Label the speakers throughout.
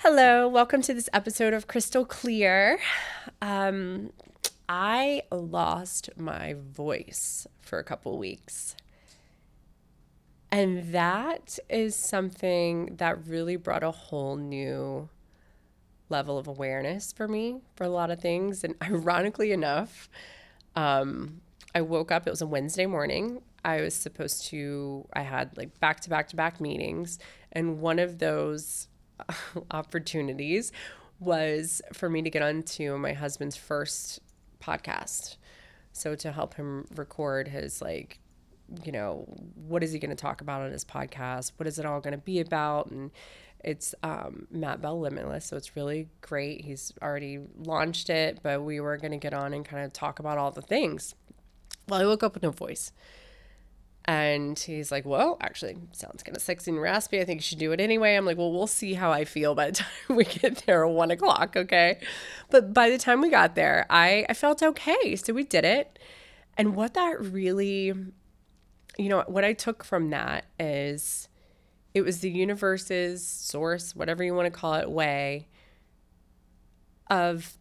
Speaker 1: Hello, welcome to this episode of Crystal Clear. I lost my voice for a couple weeks. And that is something that really brought a whole new level of awareness for me for a lot of things. And ironically enough, I woke up, it was a Wednesday morning. I had like back to back to back meetings. And one of those opportunities was for me to get onto my husband's first podcast. So to help him record his what is he going to talk about on his podcast? What is it all going to be about? And it's Matt Bell Limitless. So it's really great. He's already launched it, but we were going to get on and kind of talk about all the things. Well, I woke up with no voice. And he's like, well, actually, sounds kind of sexy and raspy. I think you should do it anyway. I'm like, well, we'll see how I feel by the time we get there at 1:00. Okay. But by the time we got there, I felt okay. So we did it. And what that really, what I took from that is it was the universe's source, whatever you want to call it, way of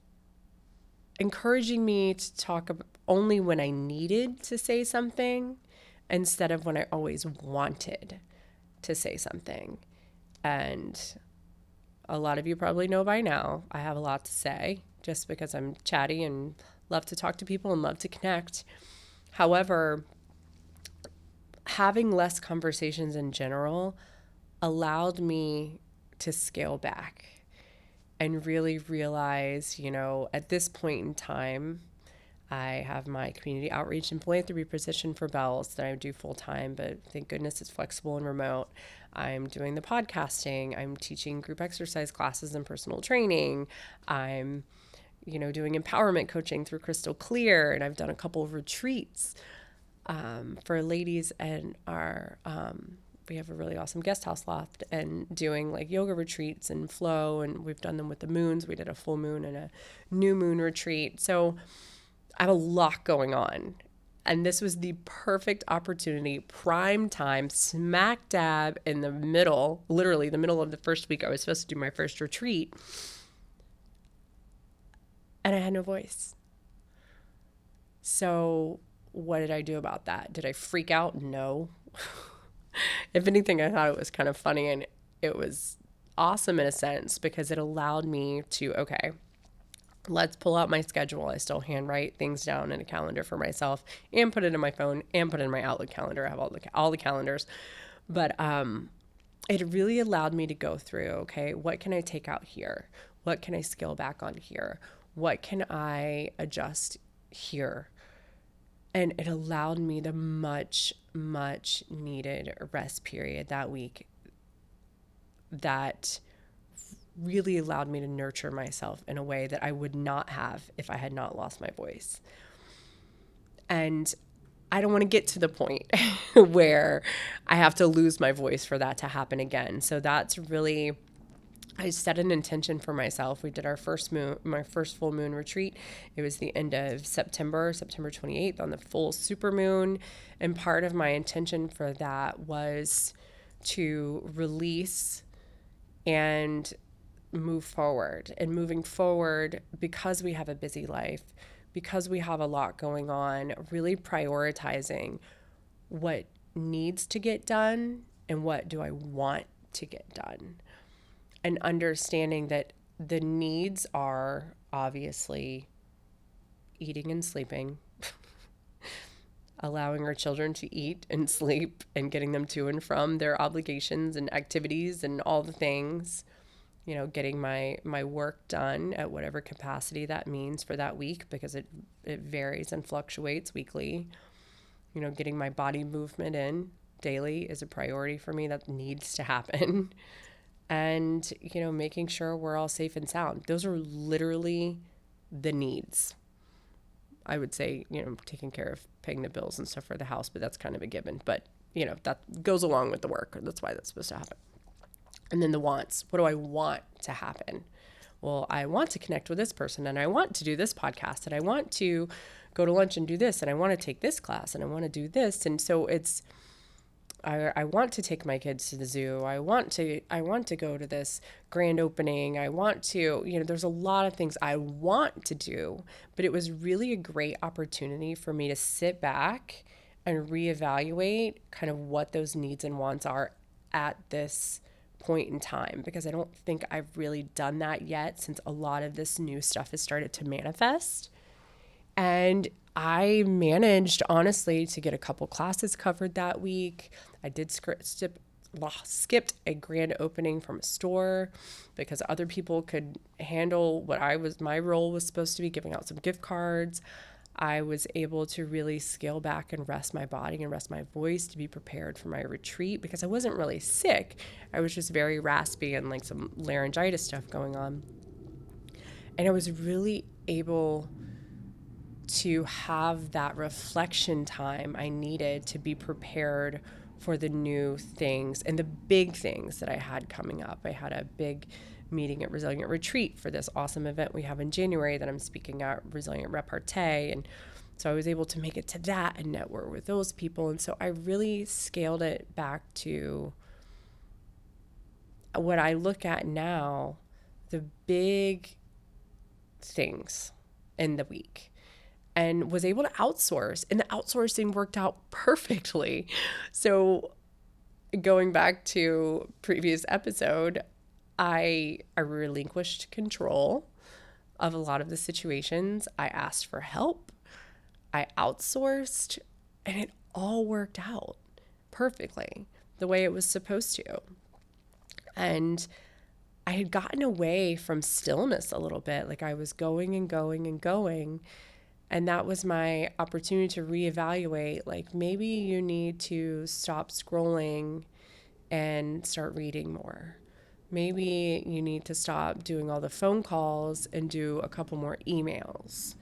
Speaker 1: encouraging me to talk only when I needed to say something, instead of when I always wanted to say something. And a lot of you probably know by now, I have a lot to say just because I'm chatty and love to talk to people and love to connect. However, having less conversations in general allowed me to scale back and really realize, at this point in time, I have my community outreach and philanthropy position for Bells that I do full time, but thank goodness it's flexible and remote. I'm doing the podcasting. I'm teaching group exercise classes and personal training. I'm, doing empowerment coaching through Crystal Clear. And I've done a couple of retreats for ladies and we have a really awesome guest house loft and doing like yoga retreats and flow. And we've done them with the moons. We did a full moon and a new moon retreat. So I have a lot going on. And this was the perfect opportunity, prime time, smack dab in the middle, literally the middle of the first week I was supposed to do my first retreat. And I had no voice. So what did I do about that? Did I freak out? No. If anything, I thought it was kind of funny, and it was awesome in a sense because it allowed me to, okay, let's pull out my schedule. I still handwrite things down in a calendar for myself and put it in my phone and put it in my Outlook calendar. I have all the calendars. But it really allowed me to go through, okay, what can I take out here? What can I scale back on here? What can I adjust here? And it allowed me the much, much needed rest period that week that really allowed me to nurture myself in a way that I would not have if I had not lost my voice. And I don't want to get to the point where I have to lose my voice for that to happen again. So that's really, I set an intention for myself. We did my first full moon retreat. It was the end of September 28th on the full super moon. And part of my intention for that was to release and move forward. And moving forward, because we have a busy life, because we have a lot going on, really prioritizing what needs to get done and what do I want to get done. And understanding that the needs are obviously eating and sleeping, allowing our children to eat and sleep and getting them to and from their obligations and activities and all the things. Getting my work done at whatever capacity that means for that week, because it varies and fluctuates weekly. Getting my body movement in daily is a priority for me. That needs to happen. And, making sure we're all safe and sound. Those are literally the needs. I would say, taking care of paying the bills and stuff for the house, but that's kind of a given. But, that goes along with the work. That's why that's supposed to happen. And then the wants. What do I want to happen? Well, I want to connect with this person, and I want to do this podcast, and I want to go to lunch and do this, and I want to take this class, and I want to do this. And so it's I want to take my kids to the zoo. I want to go to this grand opening. I want to, there's a lot of things I want to do, but it was really a great opportunity for me to sit back and reevaluate kind of what those needs and wants are at this point in time, because I don't think I've really done that yet since a lot of this new stuff has started to manifest. And I managed, honestly, to get a couple classes covered that week. I did skipped a grand opening from a store because other people could handle what my role was supposed to be, giving out some gift cards. I was able to really scale back and rest my body and rest my voice to be prepared for my retreat, because I wasn't really sick. I was just very raspy and like some laryngitis stuff going on. And I was really able to have that reflection time I needed to be prepared for the new things and the big things that I had coming up. I had a big meeting at Resilient Retreat for this awesome event we have in January that I'm speaking at, Resilient Repartee. And so I was able to make it to that and network with those people. And so I really scaled it back to what I look at now, the big things in the week, and was able to outsource, and the outsourcing worked out perfectly. So going back to previous episode, I relinquished control of a lot of the situations. I asked for help. I outsourced, and it all worked out perfectly the way it was supposed to. And I had gotten away from stillness a little bit. Like I was going and going and going. And that was my opportunity to reevaluate, like maybe you need to stop scrolling and start reading more. Maybe you need to stop doing all the phone calls and do a couple more emails.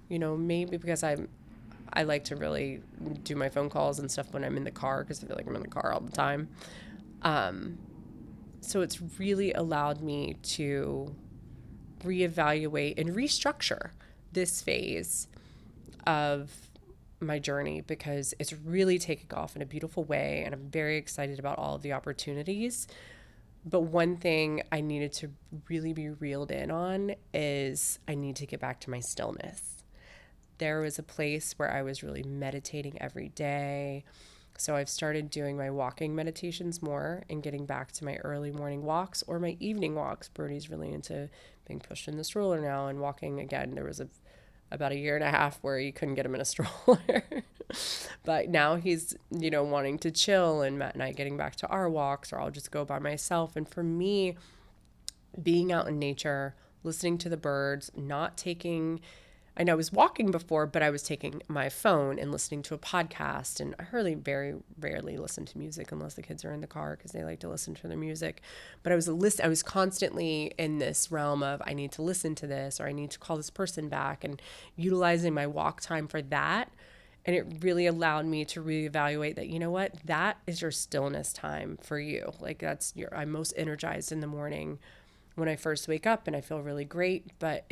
Speaker 1: Maybe because I like to really do my phone calls and stuff when I'm in the car, because I feel like I'm in the car all the time. So it's really allowed me to reevaluate and restructure this phase of my journey, because it's really taking off in a beautiful way, and I'm very excited about all of the opportunities. But one thing I needed to really be reeled in on is I need to get back to my stillness. There was a place where I was really meditating every day. So I've started doing my walking meditations more and getting back to my early morning walks or my evening walks. Birdie's really into being pushed in the stroller now and walking again. There was about a year and a half where you couldn't get him in a stroller. But now he's, wanting to chill, and Matt and I getting back to our walks, or I'll just go by myself. And for me, being out in nature, listening to the birds, not taking, I know I was walking before, but I was taking my phone and listening to a podcast. And I really very rarely listen to music unless the kids are in the car, because they like to listen to their music. But I was constantly in this realm of I need to listen to this, or I need to call this person back, and utilizing my walk time for that. And it really allowed me to reevaluate that, that is your stillness time for you. Like I'm most energized in the morning when I first wake up, and I feel really great, but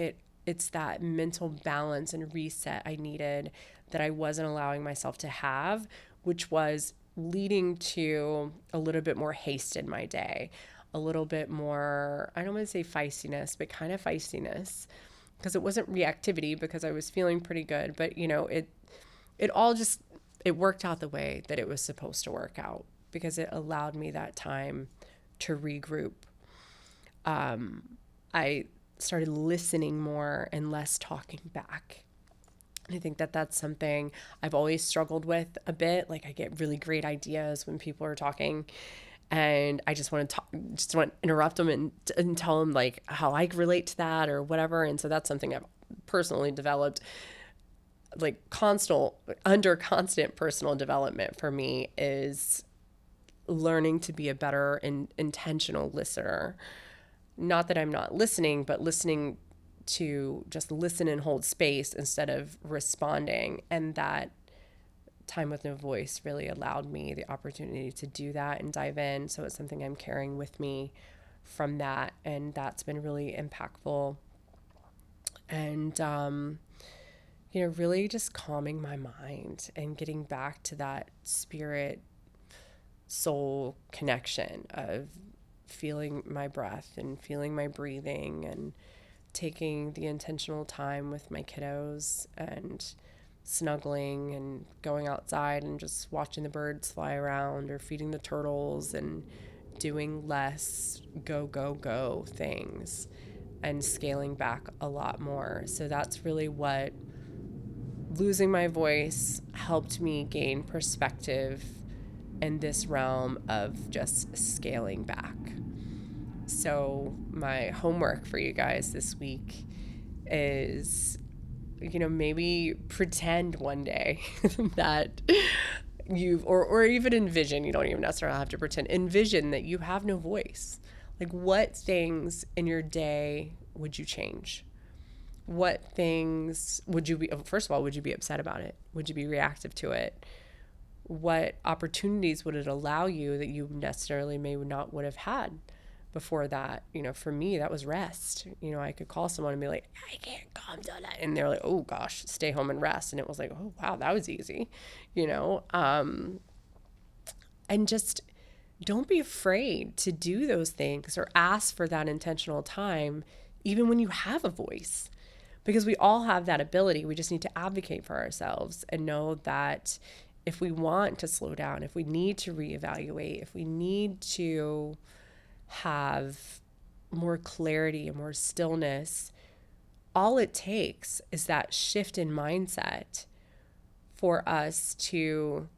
Speaker 1: it's that mental balance and reset I needed that I wasn't allowing myself to have, which was leading to a little bit more haste in my day, a little bit more, I don't want to say feistiness, but kind of feistiness, because it wasn't reactivity, because I was feeling pretty good, but it worked out the way that it was supposed to work out, because it allowed me that time to regroup. I started listening more and less talking back. And I think that that's something I've always struggled with a bit. Like I get really great ideas when people are talking, and I just want to interrupt them and tell them like how I relate to that or whatever. And so that's something I've personally developed, like constant personal development for me, is learning to be a better and intentional listener. Not that I'm not listening, but listening to just listen and hold space instead of responding. And that time with no voice really allowed me the opportunity to do that and dive in. So it's something I'm carrying with me from that. And that's been really impactful. And, really just calming my mind and getting back to that spirit soul connection of feeling my breath and feeling my breathing and taking the intentional time with my kiddos and snuggling and going outside and just watching the birds fly around or feeding the turtles and doing less go things and scaling back a lot more. So that's really what losing my voice helped me gain perspective in this realm of just scaling back. So my homework for you guys this week is, maybe pretend one day that or even envision, you don't even necessarily have to pretend, envision that you have no voice. Like, what things in your day would you change? What things would you be, first of all, would you be upset about it? Would you be reactive to it? What opportunities would it allow you that you necessarily may not would have had before that? For me, that was rest. I could call someone and be like, I can't come to that. And they're like, oh gosh, stay home and rest. And it was like, oh wow, that was easy, and just don't be afraid to do those things or ask for that intentional time, even when you have a voice, because we all have that ability. We just need to advocate for ourselves and know that if we want to slow down, if we need to reevaluate, if we need to have more clarity and more stillness, all it takes is that shift in mindset for us to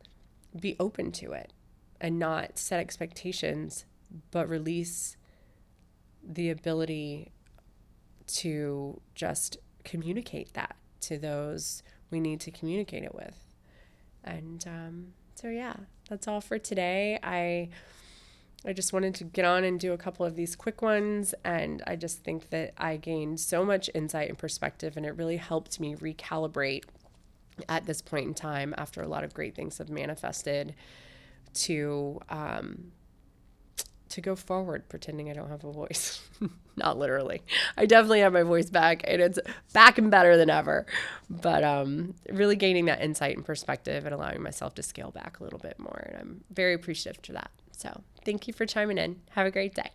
Speaker 1: be open to it and not set expectations, but release the ability to just communicate that to those we need to communicate it with. And so yeah, that's all for today. I just wanted to get on and do a couple of these quick ones, and I just think that I gained so much insight and perspective, and it really helped me recalibrate at this point in time after a lot of great things have manifested to go forward pretending I don't have a voice. Not literally. I definitely have my voice back, and it's back and better than ever. But really gaining that insight and perspective and allowing myself to scale back a little bit more. And I'm very appreciative for that. So thank you for chiming in. Have a great day.